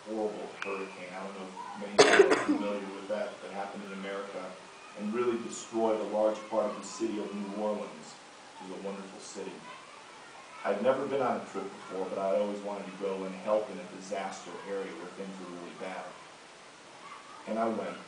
horrible hurricane. I don't know if many of you are familiar with that happened in America and really destroyed a large part of the city of New Orleans, which is a wonderful city. I'd never been on a trip before, but I always wanted to go and help in a disaster area where things were really bad. And I went.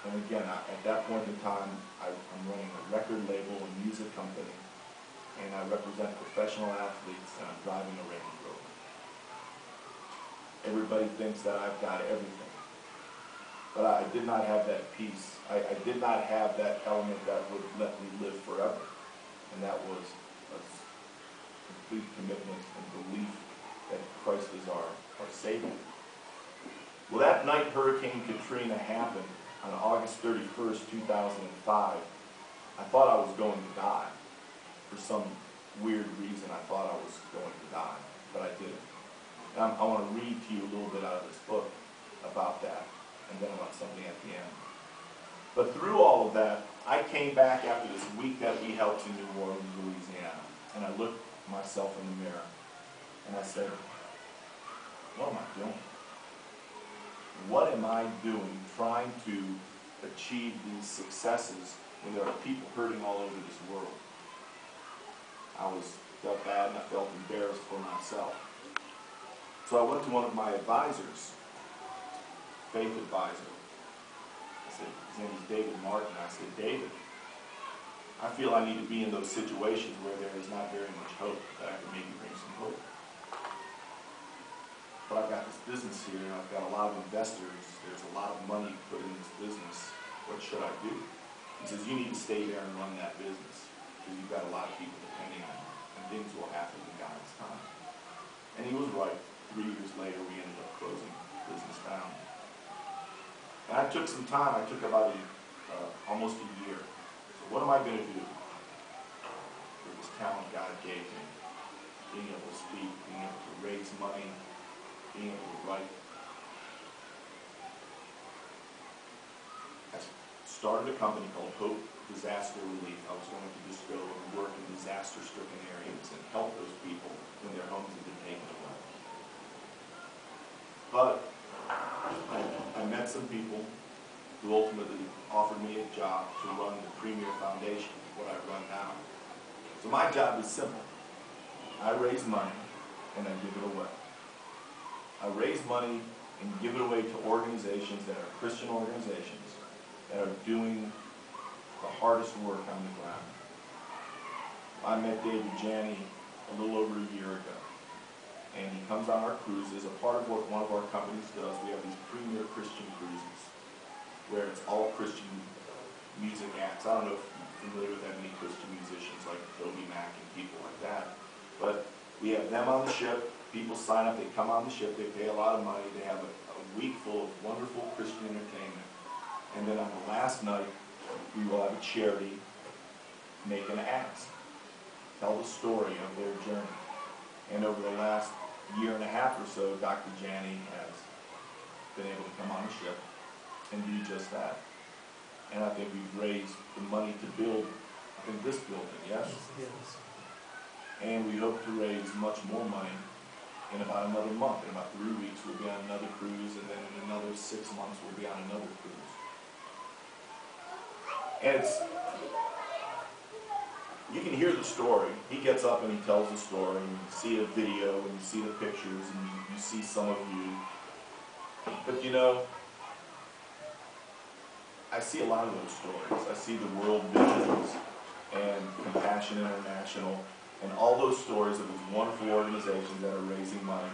And again, at that point in time, I'm running a record label and music company, and I represent professional athletes, and I'm driving a Range Rover. Everybody thinks that I've got everything. But I did not have that peace. I did not have that element that would let me live forever. And that was a complete commitment and belief that Christ is our Savior. Well, that night Hurricane Katrina happened on August 31st, 2005. I thought I was going to die. For some weird reason, I thought I was going to die, but I didn't. And I want to read to you a little bit out of this book about that, and then about something at the end. But through all of that, I came back after this week that we helped in New Orleans, Louisiana, and I looked myself in the mirror, and I said, what am I doing? What am I doing trying to achieve these successes when there are people hurting all over this world? I felt bad and I felt embarrassed for myself. So I went to one of my advisors, faith advisor. I said, his name is David Martin. I said, David, I feel I need to be in those situations where there is not very much hope, that I can maybe bring some hope. But I've got this business here, and I've got a lot of investors. There's a lot of money put in this business. What should I do? He says, you need to stay there and run that business, because you've got a lot of people depending on you, and things will happen in God's time. And he was right. 3 years later, we ended up closing the business down. And I took some time. I took about almost a year. So what am I going to do with this talent God gave me? Being able to speak, being able to raise money, being able to write. I started a company called Hope Disaster Relief. I was going to just go and work in disaster-stricken areas and help those people when their homes had been taken away. But I met some people who ultimately offered me a job to run the Premier Foundation, what I run now. So my job is simple. I raise money and I give it away. I raise money and give it away to organizations that are Christian organizations that are doing the hardest work on the ground. I met David Janney a little over a year ago, and he comes on our cruises. A part of what one of our companies does, we have these Premier Christian cruises, where it's all Christian music acts. I don't know if you're familiar with that many Christian musicians like Toby Mac and people like that, but we have them on the ship. People sign up, they come on the ship, they pay a lot of money, they have a week full of wonderful Christian entertainment. And then on the last night, we will have a charity make an act, tell the story of their journey. And over the last year and a half or so, Dr. Janney has been able to come on the ship and do just that. And I think we've raised the money to build, I think, this building, yes? Yes. And we hope to raise much more money in about another month. In about 3 weeks, we'll be on another cruise, and then in another 6 months, we'll be on another cruise. And you can hear the story. He gets up and he tells the story, and you see a video, and you see the pictures, and you see some of you. But you know, I see a lot of those stories. I see the World Visions and Compassion International, and all those stories of these wonderful organizations that are raising money.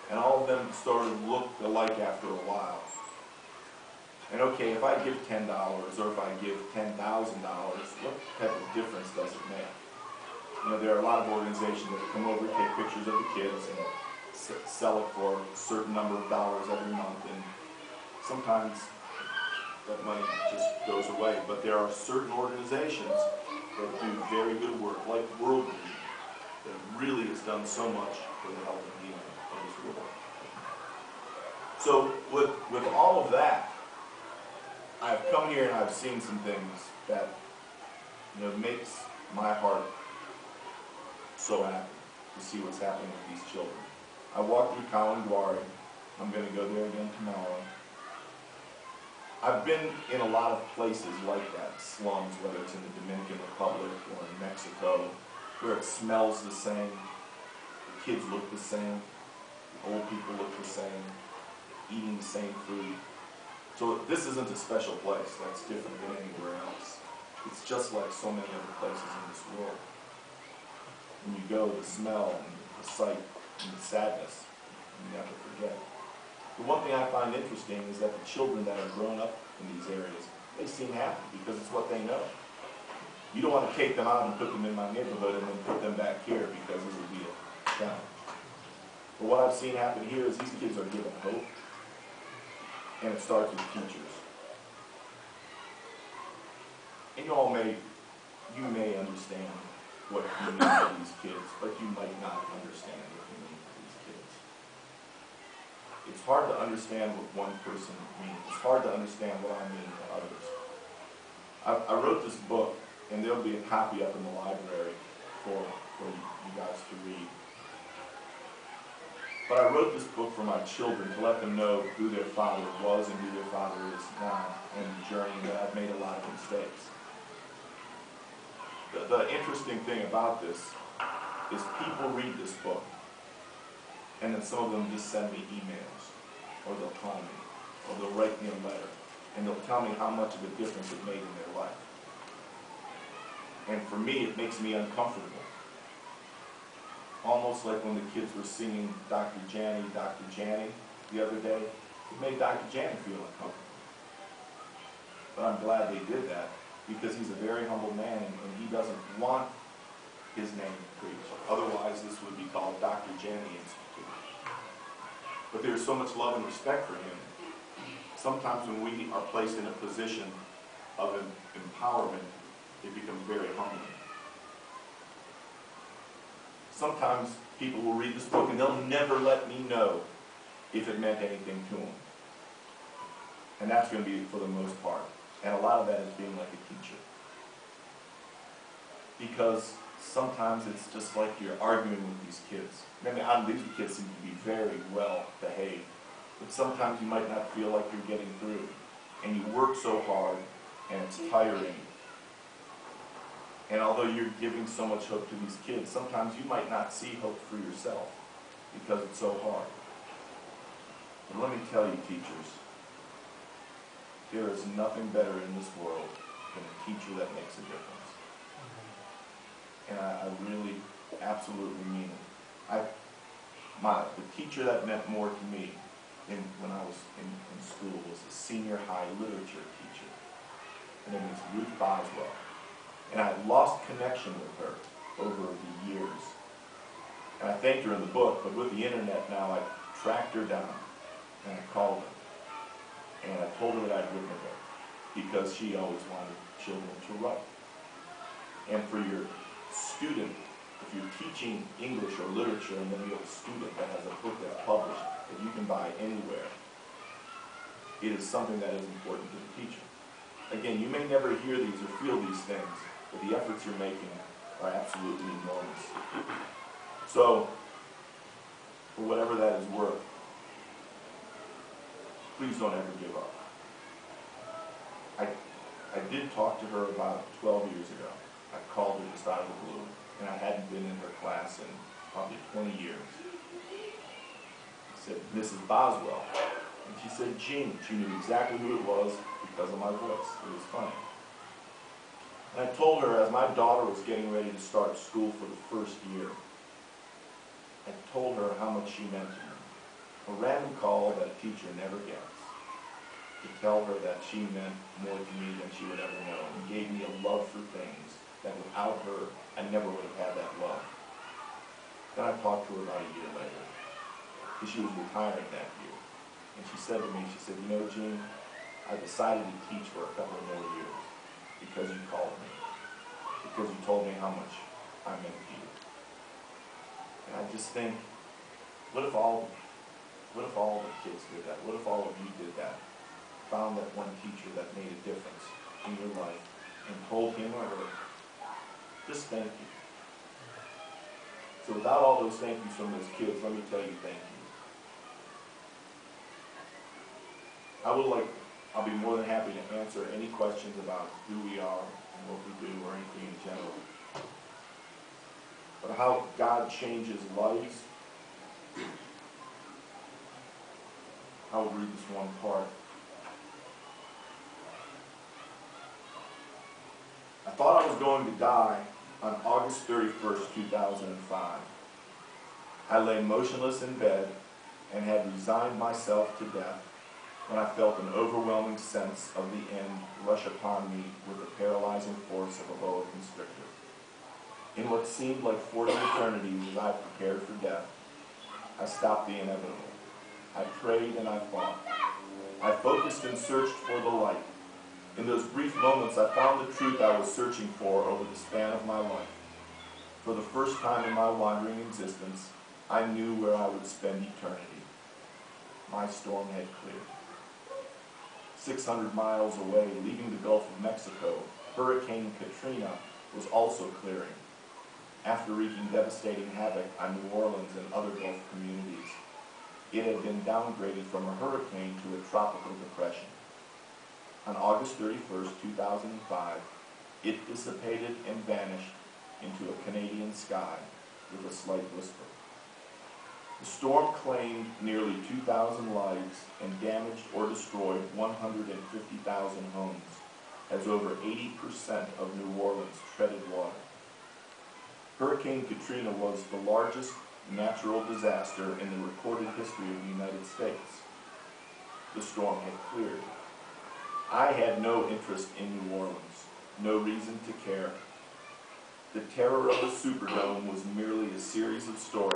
And all of them sort of look alike after a while. And okay, if I give $10 or if I give $10,000, what type of difference does it make? You know, there are a lot of organizations that come over, take pictures of the kids, and sell it for a certain number of dollars every month. And sometimes that money just goes away. But there are certain organizations that do very good work, like World Vision, that really has done so much for the health and healing of this world. So with all of that, I've come here and I've seen some things that, you know, makes my heart so happy to see what's happening with these children. I walked through Kalinguari I'm going to go there again tomorrow. I've been in a lot of places like that, slums, whether it's in the Dominican Republic or in Mexico, where it smells the same, the kids look the same, the old people look the same, eating the same food. So this isn't a special place that's different than anywhere else. It's just like so many other places in this world. When you go, the smell and the sight and the sadness, you never forget. The one thing I find interesting is that the children that are grown up in these areas, they seem happy because it's what they know. You don't want to take them out and put them in my neighborhood and then put them back here because it would be a challenge. But what I've seen happen here is these kids are given hope, and it starts with teachers. And you may understand what you mean to these kids, but you might not understand what you mean to these kids. It's hard to understand what one person means. It's hard to understand what I mean to others. I wrote this book, and there'll be a copy up in the library for you guys to read. But I wrote this book for my children to let them know who their father was and who their father is now, and the journey that I've made a lot of mistakes. The interesting thing about this is people read this book, and then some of them just send me emails, or they'll call me, or they'll write me a letter, and they'll tell me how much of a difference it made in their life. And for me, it makes me uncomfortable. Almost like when the kids were singing Dr. Janney the other day, it made Dr. Janney feel uncomfortable. But I'm glad they did that, because he's a very humble man, and he doesn't want his name preached. Otherwise, this would be called Dr. Janney Institute. But there's so much love and respect for him. Sometimes when we are placed in a position of empowerment, it becomes very humbling. Sometimes people will read this book and they'll never let me know if it meant anything to them. And that's going to be for the most part. And a lot of that is being like a teacher. Because sometimes it's just like you're arguing with these kids. These kids seem to be very well behaved. But sometimes you might not feel like you're getting through. And you work so hard, and it's tiring. And although you're giving so much hope to these kids, sometimes you might not see hope for yourself because it's so hard. But let me tell you, teachers, there is nothing better in this world than a teacher that makes a difference. And I really, absolutely mean it. The teacher that meant more to me when I was in school was a senior high literature teacher. Her name is Ruth Boswell. And I lost connection with her over the years. And I thanked her in the book, but with the internet now, I tracked her down, and I called her. And I told her that I'd written a book, because she always wanted children to write. And for your student, if you're teaching English or literature, and then you have a student that has a book that's published that you can buy anywhere, it is something that is important to the teacher. Again, you may never hear these or feel these things, but the efforts you're making are absolutely enormous. So, for whatever that is worth, please don't ever give up. I did talk to her about 12 years ago. I called her just out of the blue, and I hadn't been in her class in probably 20 years. I said, Mrs. Boswell. And she said, Gene. She knew exactly who it was because of my voice. It was funny. And I told her, as my daughter was getting ready to start school for the first year, I told her how much she meant to me. A random call that a teacher never gets, to tell her that she meant more to me than she would ever know, and gave me a love for things that without her, I never would have had that love. Then I talked to her about a year later, because she was retiring that year. And she said to me, you know, Gene, I decided to teach for a couple more years because you called me, because you told me how much I meant to you. And I just think, what if all the kids did that? What if all of you did that? Found that one teacher that made a difference in your life and told him or her, just thank you. So without all those thank yous from those kids, let me tell you thank you. I'll be more than happy to answer any questions about who we are and what we do or anything in general. But how God changes lives, I'll read this one part. I thought I was going to die on August 31st, 2005. I lay motionless in bed and had resigned myself to death when I felt an overwhelming sense of the end rush upon me with the paralyzing force of a boa constrictor. In what seemed like 40 eternities as I prepared for death, I stopped the inevitable. I prayed and I fought. I focused and searched for the light. In those brief moments, I found the truth I was searching for over the span of my life. For the first time in my wandering existence, I knew where I would spend eternity. My storm had cleared. 600 miles away, leaving the Gulf of Mexico, Hurricane Katrina was also clearing. After wreaking devastating havoc on New Orleans and other Gulf communities, it had been downgraded from a hurricane to a tropical depression. On August 31st, 2005, it dissipated and vanished into a Canadian sky with a slight whisper. The storm claimed nearly 2,000 lives and damaged or destroyed 150,000 homes, as over 80% of New Orleans treaded water. Hurricane Katrina was the largest natural disaster in the recorded history of the United States. The storm had cleared. I had no interest in New Orleans, no reason to care. The terror of the Superdome was merely a series of stories